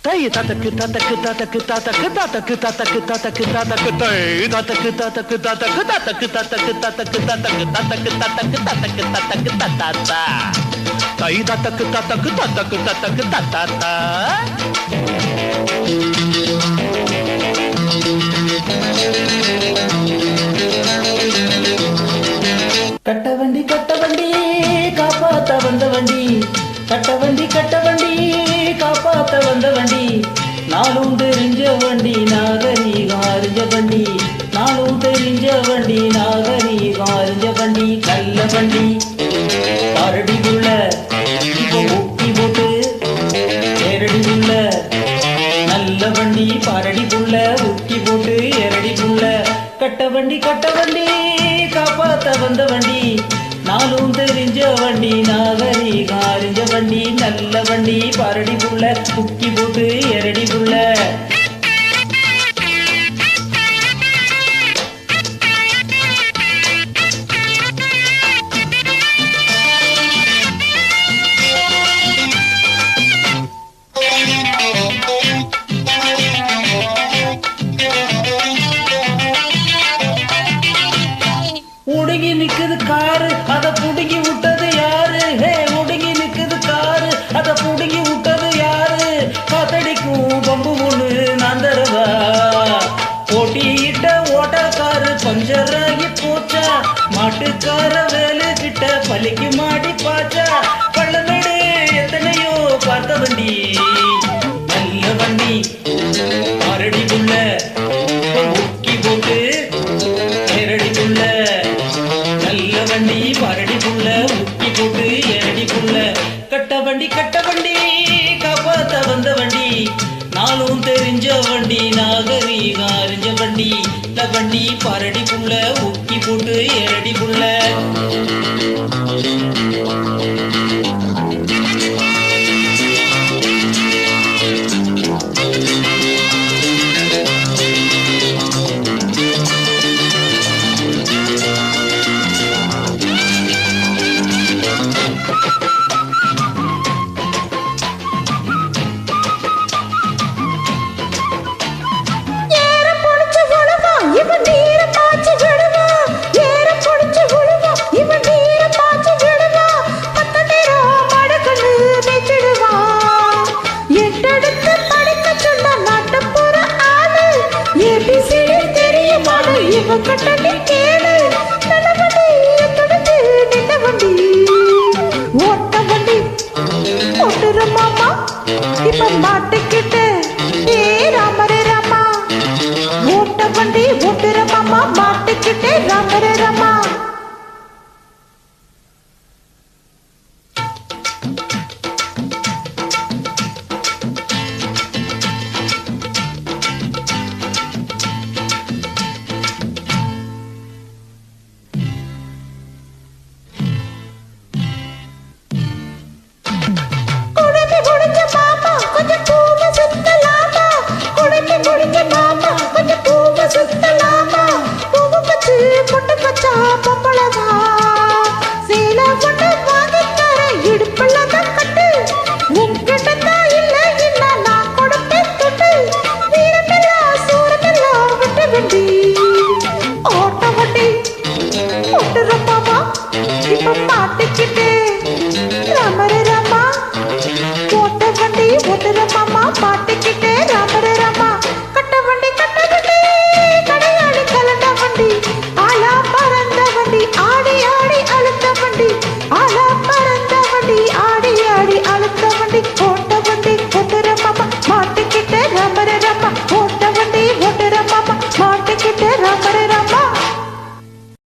தை ததக்கு ததக்கு ததக்கு ததக்கு ததக்கு ததக்கு ததக்கு ததக்கு தை ததக்கு ததக்கு ததக்கு ததக்கு ததக்கு ததக்கு ததக்கு ததக்கு ததக்கு ததக்கு ததக்கு ததா தை ததக்கு ததக்கு ததக்கு ததக்கு ததா கட்ட வண்டி காப்பாத்த வந்த வண்டி கட்ட வண்டி காப்பாத்த வந்த வண்டி நாளும் தெரிஞ்ச வண்டி நாகரீகம் அறிஞ்ச வண்டி நாளும் தெரிஞ்ச வண்டி நாகரீகம் அறிஞ்ச வண்டி நல்ல வண்டி அரடிக்குள்ள இப்போ ஊக்கி போட்டு நேரடிக்குள்ள நல்ல வண்டி பரடிக்குள்ள ஊக்கி போட்டு எரடிக்குள்ள கட்ட வண்டி காப்பாத்த வந்த வண்டி நாளும் தெரிஞ்ச வண்டி நாகரீகம் அறிஞ்ச வண்டி நல்ல வண்டி பரடி புள்ள குக்கி போட்டு எரடி புள்ள உடுங்கி நிக்குது காரு அத புடுங்கி விட்டது யாரு ஹே உடுங்கி நிக்குது காரு அத புடுங்கி விட்டது யாரு காத்தடிக்கும் பம்பு ஒண்ணு நான் தருவா போட்டியிட்ட ஓட்டக்காரு பஞ்சராகி போச்சா மாட்டுக்கார வேலை கிட்ட பலிக்கு மாடி பாச்சா பள்ளமேடு எத்தனையோ பார்த்த வண்டி நல்ல வண்டி அரடி புள்ள முக்கி போட்டு நேரடிக்குள்ள நல்ல வண்டி பரடி புள்ள முக்கி போட்டு எரடி புள்ள கட்ட வண்டி காப்பாத்த வந்த வண்டி நாளும் தெரிஞ்ச வண்டி நாகரீகம் அறிஞ்ச வண்டி இந்த வண்டி பரடி புள்ள முக்கி போட்டு எரடி புள்ள கட்டணி கேளு நல்லவண்டி தொடர்ந்து நின்ன வண்டி ஓட்ட வண்டி ஓட்டுற மாமா இப்ப மாட்டுக்கிட்டு ஏ ராமரே ராமா ஓட்ட வண்டி ஓட்டுற மாமா மாட்டுக்கிட்டு ராமரே ராமா ராமரே ராமா ஓட்ட வண்டி ஓட்டுற மாமா பாட்டுக்கிட்டே ராம